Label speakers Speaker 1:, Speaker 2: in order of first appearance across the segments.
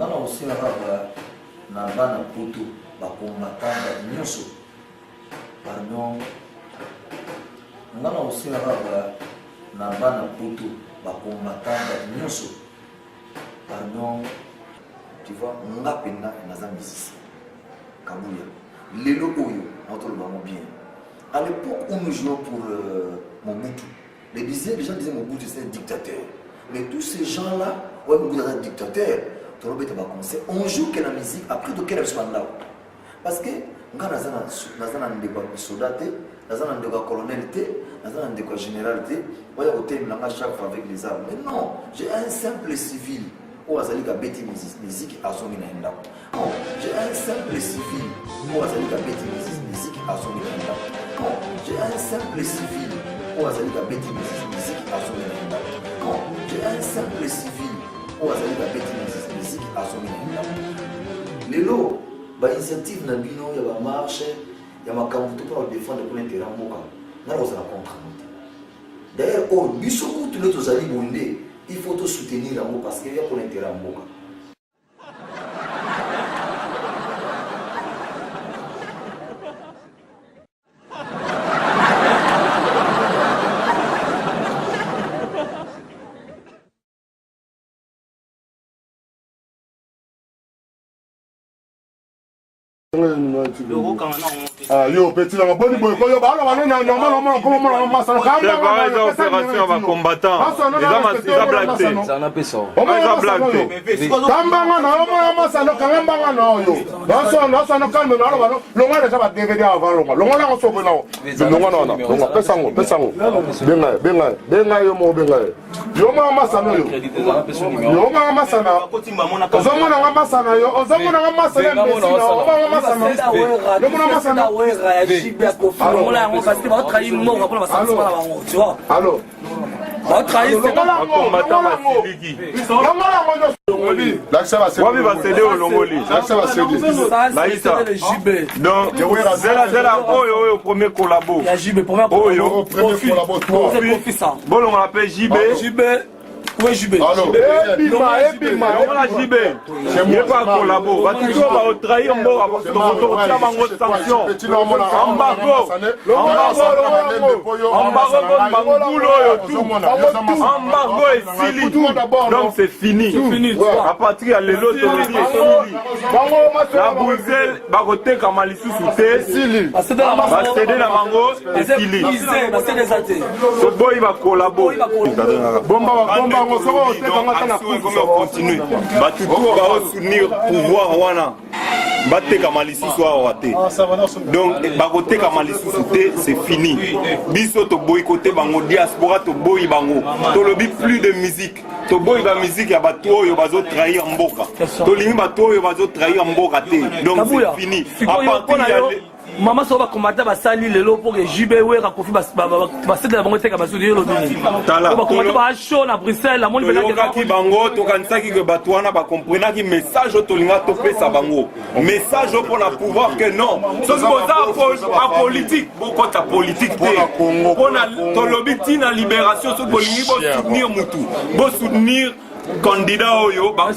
Speaker 1: ngana aussi na bana poto bakombatanga nyonso pardon ngana aussi na bana poto bakombatanga nyonso pardon tu vois ngapena naza musicien Kabuya lelo oyo natoloba bien à l'époque où nous jouons pour Mobutu les gens disaient Mobutu c'est un dictateur mais tous ces gens là ouais Mobutu est un dictateur on joue que la musique après de quelle soit là parce que quand on a un débat soldat on a un débat colonel on a un débat général on a un chaque fois avec les armes mais non j'ai un simple civil où azali ka beti musique azongi na ndako non j'ai un simple civil où azali ka beti musique azongi na ndako non j'ai un simple civil où azali ka beti musique azongi na ndako non j'ai un simple civil où azali ka beti musique azongi na ndako lelo ba initiative na bino ya ba marche ya makambo to pour défendre pour l'intérêt mboka na roza la contre d'ailleurs au biso kutu le tozali bonde il faut te soutenir l'amour parce qu'il y a pour l'intérêt à Mboka.
Speaker 2: Yo petit la bonne boy ko yo ba la na normalement comment on m'a ça
Speaker 3: opération va combattant ils ont blagué
Speaker 4: ça n'a pas ça
Speaker 3: on va blaguer
Speaker 2: kambanga na on m'a ça no kambanga na yo dans no calme na lo ngala ça va DVD avant lo ngala ko sobo na lo ngala na lo pesango benga yo mo benga yo ma ça no yo ma ça na ozomo na ma ça na yo ozomo na ma ça na Allô.
Speaker 3: Oui, JB. Alors, Ebima. JB. Je ne pas collabo. Va toujours va trahir un mot avant de sanction. Embargo et Sili. Donc c'est fini. À partir de l'autre, la Bruxelles va voter comme à l'issue sous Sili. Va céder la mango et Sili. Ce boy va collaborer. Continue. Soutenir pouvoir wana. Batte Kamalissi soit raté. Donc bagote Kamalissi c'est fini. Biso to boycotté bango diaspora to boy bango. To lobi plus de musique. To boy ba musique ya bato yo bazo trahir mboka. To lingi bato yo bazo trahir mboka te. Donc c'est fini. À partir
Speaker 4: Maman ça va combattre basali lelo pour que JB wera kofi c'est de la bango teka basudi lo bini. Tala. Ba combattre ba show na Bruxelles la monde
Speaker 3: venir ki bango to kanisaki que batwana ba comprendre ki message to linga to pesa bango. Message pour la pouvoir que non. Ce que ça a politique, beaucoup ta politique te. On a to lobby tina libération ce que lingi bo soutenir mutu. Bo soutenir candidat oyo ba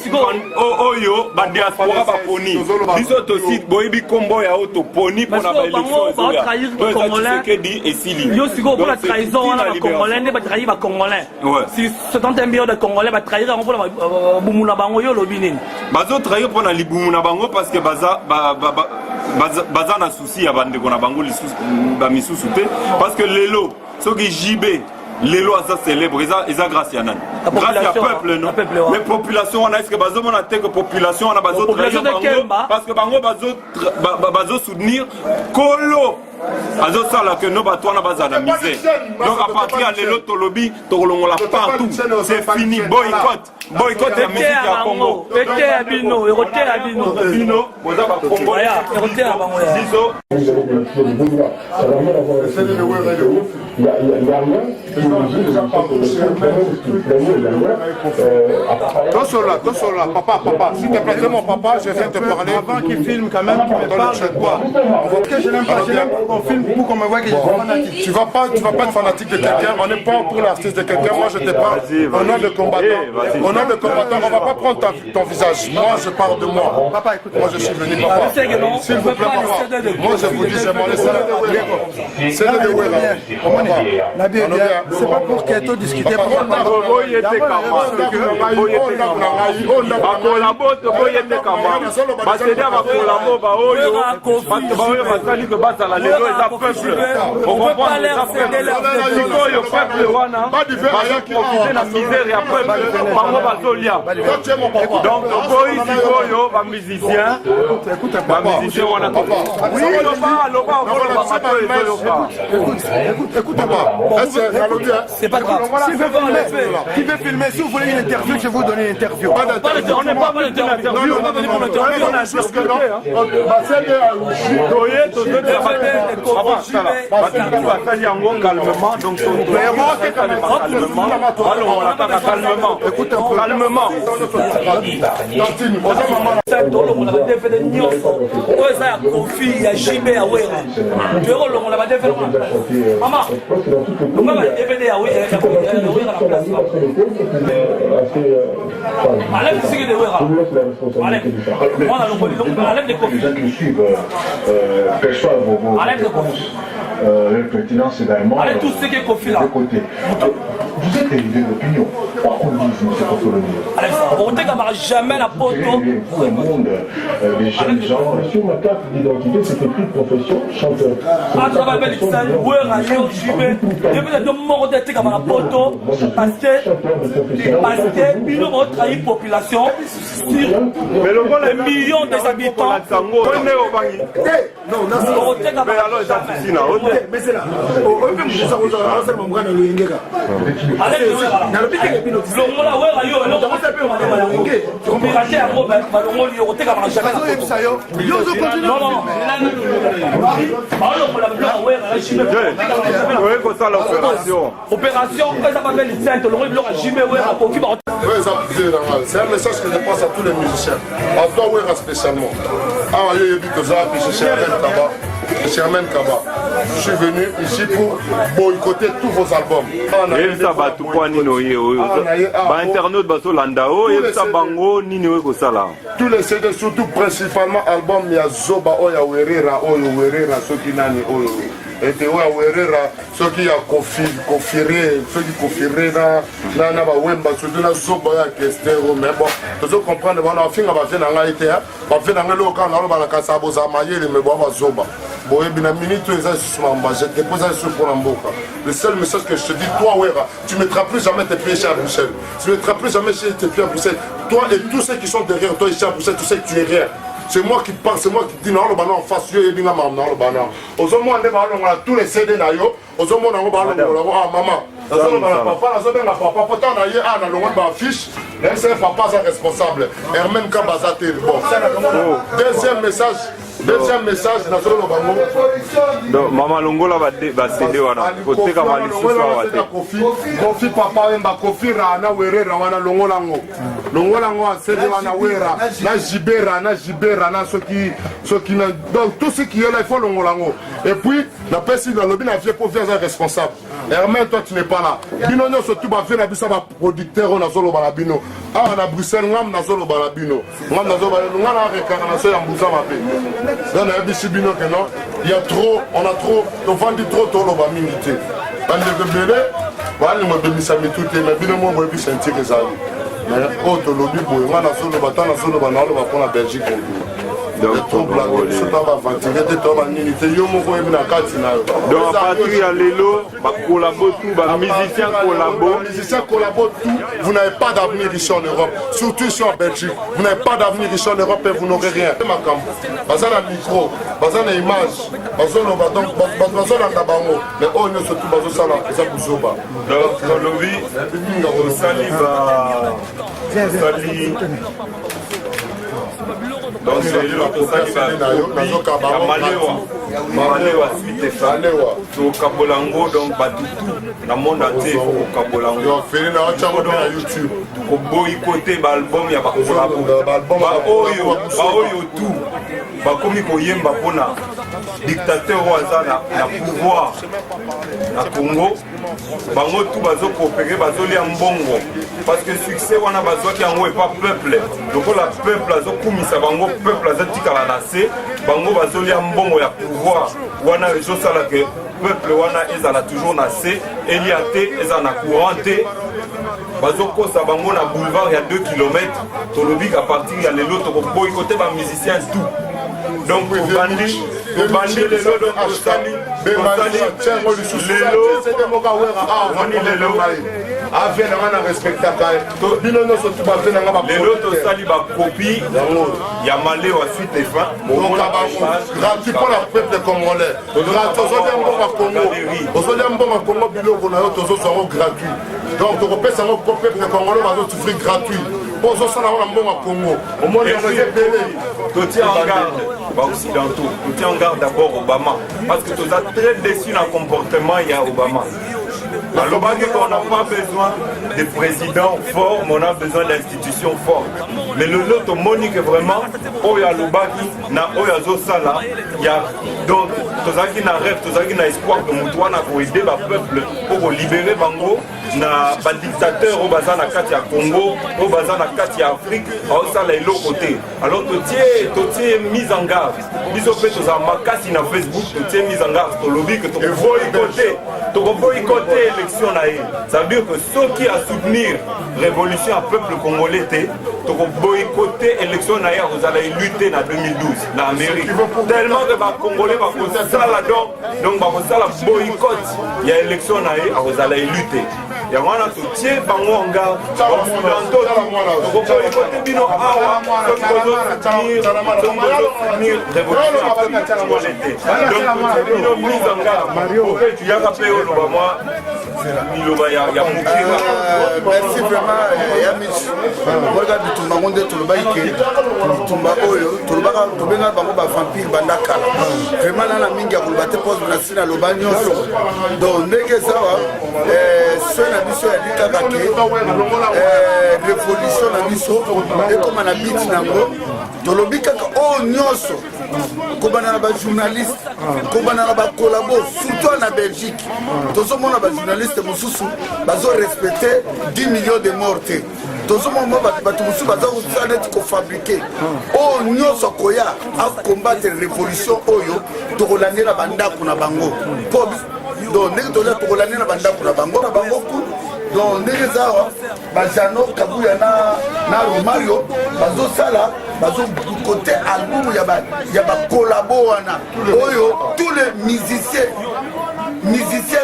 Speaker 3: diaspora ba poni biso to site boyibi kombo ya auto poni pour la élection
Speaker 4: ba trahir congolais
Speaker 3: et Sili
Speaker 4: yo siko pour la trahison na congolais ne ba trahir ba congolais si 71 millions de congolais ba trahir pour la bumuna bango yo lobi nini
Speaker 3: bazo trahir pour na libumuna bango parce que baza na souci ya bande ko na bango lisusu ba misusu te parce que lelo soki JB les lois ça célèbre, ils ont grâce à nan. Grâce à peuple, non? Les populations, on a est-ce que bazo on a tel que population, on a bazo trahir parce que bango bazo soutenir Kolo. Azo ça là que nous bateaux on a basé la misère. Donc à partir de l'autre lobby, on l'a partout. C'est fini, boycott la musique à Congo.
Speaker 4: Pété à Bino, éroté à Bino.
Speaker 3: Bino, vous avez pas Congo.
Speaker 4: Éroté à Bango.
Speaker 3: Zizo.
Speaker 2: Il y a rien. Tosola, papa, s'il te plaît, c'est mon papa, je viens te parler.
Speaker 5: Avant qu'il filme quand même, qu'il me parle de quoi. Parce que je n'aime pas, qu'on filme pour qu'on me voit que je suis fanatique.
Speaker 2: Tu vas pas être fanatique de quelqu'un, on n'est pas pour l'artiste de quelqu'un, moi je te parle au nom de combattant. Au nom de combattant, on va pas prendre ton visage, moi je parle de moi.
Speaker 5: Papa, écoute,
Speaker 2: moi je suis venu, papa. S'il vous plaît, papa. Moi je vous dis, j'ai demandé c'est le de Wera.
Speaker 5: C'est pas pour qu'elle discute.
Speaker 4: C'est pas grave.
Speaker 5: Qui veut filmer, si vous voulez une interview, je vais vous donner une interview.
Speaker 4: On n'est pas pour l'interview. On va donner pour l'interview. On a juste que
Speaker 6: pertinence également.
Speaker 4: Allez, tout ce qui est Kofi là.
Speaker 6: Vous êtes élevé d'opinion. Pourquoi on dit M. Kofi?
Speaker 4: Allez, on ne gagnera jamais la photo.
Speaker 6: Le monde, les jeunes gens.
Speaker 7: Sur ma carte d'identité, c'est écrit profession chanteur.
Speaker 4: À travers le Bélissan, où est Rayo Jibé, il y a de morts de la photo parce que millions ont trahi la population sur les millions des habitants.
Speaker 5: Mais c'est là.
Speaker 2: C'est un message que je passe à tous les musiciens. À toi, Wera spécialement. Ah, il y a eu que ça, puis je Sherman Kaba. Je suis venu ici pour boycotter tous vos albums. Tous les CD, surtout principalement album Yazoba, Oya Werera, Sokinani, Oyo. Et Oya Werera, ceux qui ont confiré, ceux qui confiré, na ba wemba, surtout na Zoba ya Kestero, mais bon, tu dois comprendre, on a fini à faire dans la été, on fait dans le local, on va la Kasabo Zamaye, mais bon, on va Zoba. Bon, et bien, minute, tu es je te pose un sou pour l'emboka. Le seul message que je te dis, toi, Wera, tu ne mettras plus jamais tes pieds ici à Bruxelles. Tu ne mettras plus jamais tes pieds à Bruxelles. Toi et tous ceux qui sont derrière toi ici à Bruxelles, tu sais que tu es rien. C'est moi qui parle, c'est moi qui dis non, le ballon en face, yo, et bien, maman, non, le ballon. Aux hommes, on a tous les CD, aux hommes, on a maman. Papa, pourtant, on a une affiche. Même si papa est responsable. Hermen Kabazate. Bon. Deuxième message,
Speaker 3: donc Maman Longola va céder wana. Côté Kamali
Speaker 2: Kofi papa emba Kofi rana werera wana longolango. Longolango céder wana wera na jibera na soki na donc tout ce qui est là il faut longolango. Et puis la personne dans le lobby na vie pour faire responsable. Hermen toi tu n'es pas là. Bino nyo surtout ba faire na bisa ba producteur on a solo balabino. Ah on a Bruxelles ngam na solo balabino. Ngam na solo balabino ngana rekanation ya mbuza mabe. Dans la Bishibino, il y a trop, on a trop, on vend trop de l'obamilité. Dans le bébé, on a mis ça, mais tout est, mais bien moi, je vais sentir les amis. Mais autre lobby, on a solo bâton, on a solo bâton, on va prendre la Belgique. Donc,
Speaker 3: à partir de l'élo, musiciens
Speaker 2: collaborent tout. Vous n'avez pas d'avenir ici en Europe, surtout ici en Belgique. Vous n'avez pas d'avenir ici en Europe et vous n'aurez rien. Bazan a micro, bazan a image, bazan a tabango, mais on est surtout bazan a ça vous zoba.
Speaker 3: Donc, dans le vie, donc lelo tosali malewa suite efa tokabola yango donc batutu na monde entier il faut kokabola yango koboyikote baalbum ya bakolabo baoyo tu bakomi koyemba mpona dictateur oyo aza na pouvoir na Congo bango tu bazokoopere bazolia mbongo parce que succès wana bazwaki yango epa peuple lokola peuple azokumisa bango peuple azotikala na se bango bazolia mbongo ya pouvoir wana ezosala ke peuple wana ezala toujours na se elia te eza na courant te bazokosa bango na boulevard ya 2 km tolobi à partir ya lelo tokoboyikote bamusicien tout donc bandi lelo donc tosali lelo tosali bakopi ya malewa suite efa
Speaker 2: gratuit pour la peuple congolais ozolia mbongo Congo biloko na yo tozozango gratuit donc tokopesa yango peuple congolais bazosouffrir gratuit po ozosala ngo na mbongo ya Congo omoni yango ebele
Speaker 3: totia en garde occidentaux, nous tiens en garde d'abord Obama parce que tu as très déçu dans le comportement il y a Obama. Alors on n'a pas besoin de présidents forts, mais on a besoin d'institutions fortes. Mais le lot monique vraiment, Oya Lubaki, na Oya Zosala, il y a donc tous qui na rêve, tous qui na espoir de Moutouana pour aider le peuple pour libérer Bango. Na ba dictateur au bazar na kati ya Congo, au bazar na kati ya Afrique, au ça les l'autre côté. Alors totier mise en garde. Biso pe to za makasi na Facebook, totier mise en garde, to lobby que to boycotter élection na ye. Ça veut dire que ceux qui a soutenir révolution à peuple congolais to boycotter élection na ye, vous allez lutter na 2012 na Amérique. Tellement que ba congolais ba ko ça là donc ba ko ça la boycott, il y a élection na ye, vous allez lutter. Il y a un soutien bango en garde occidentaux côté bino awa soutenir révolution donc bino mise en garde tu y a rappelé au moi miloba ya mukira
Speaker 5: merci vraiment Yamis regarde bitumba ngonde tolobaike bitumba oyo tolobaka tobenga bango ba vampire bandakala vraiment nana mingi ya kolobate pose na sina loba nyonso donc ndenge sawa na biso ya likaka ke révolution na biso ekoma na biti nango tolobi kaka oyo nyonso kobana na bajournaliste kobana na bakolabo surtout na Belgique tozomona bajournaliste mosusu bazorespecte 10 millions de morts te tozomona bato mosusu bazakosala neti kofabrike oyo nyonso koya akombattre révolution oyo tokolandela bandako na bango po donc ndenge toza tokolandela bandako na bango ku donc ndenge zawa bajano kabuya na Romario bazosala bazokote album ya bakolabo wana oyo tous les musiciens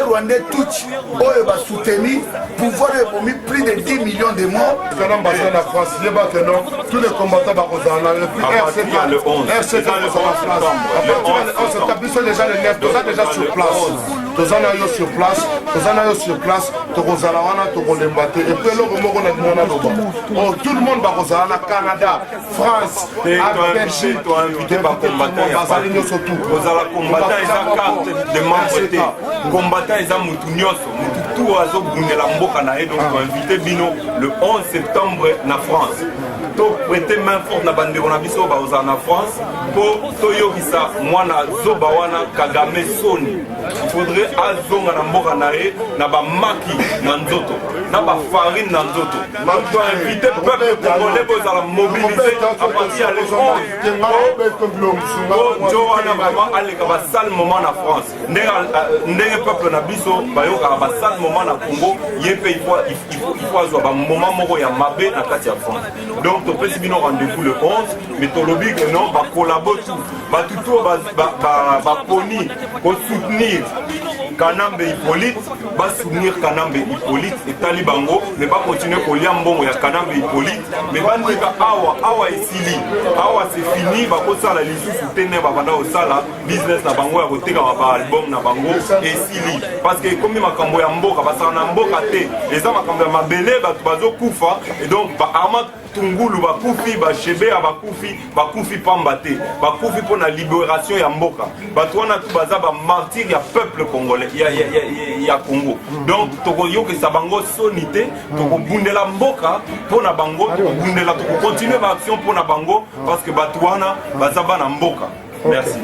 Speaker 5: rwandais touch oyo basoutenir pouvoir ebomi plus de 10 millions de morts
Speaker 2: dans l'ambassade de France tous les combattants bakozala le RCK le 11 RCK le 11 septembre ils sont déjà le 9 déjà sur place tokozala wana tokolemba te et puis eloko moko na bino na loba tout le monde bakozala na Canada France Belgique
Speaker 3: invité
Speaker 2: bazali nyonso tout
Speaker 3: kozala combattant eza carte de membre te combattant eza mutu nyonso mutu tout azobundela mboka na ye donc invité bino le 11 septembre na France to prêter main forte na bandeko na biso bazala na France po toyokisa mwana zoba wana Kagame soni il faudrait azonga na mboka na ye na bamaki na nzoto na bafarine na nzoto to invité peuple congolais bozala mobilisé à partir ya le 11 jo wana vraiment aleka basale moment na France ndenge peuple na biso bayokaka basale moment na Congo ye mpe il faut azwa bamoment moko ya mabe na kati ya France donc topesi bino rendez-vous le 11 mais tolobi que non bakolabo tout batuto baponi kosoutenir Kanambe Hippolyte soutenir Kanambe Hippolyte et Talibango mais pas continuer kolia mbongo ya Kanambe Hippolyte mais bandika awa esili awa c'est fini bakosala lisusu tene babanda osala business na bango ya koteka ba album na bango esili parce que comme makambo ya mboka basala na mboka te eza makambo ya mabele bato bazokufa et donc ba arma Tungulu bakufi, Bashebea bakufi pamba te, bakufi pour la libération ya mboka. Batwana tout baza ba martyr ya peuple congolais, ya Congo. Donc toko yo que sa bango sonité, toko bundela mboka pour na bango, bundela toko continuer ba action pour na bango parce que batwana baza ba na mboka. Merci.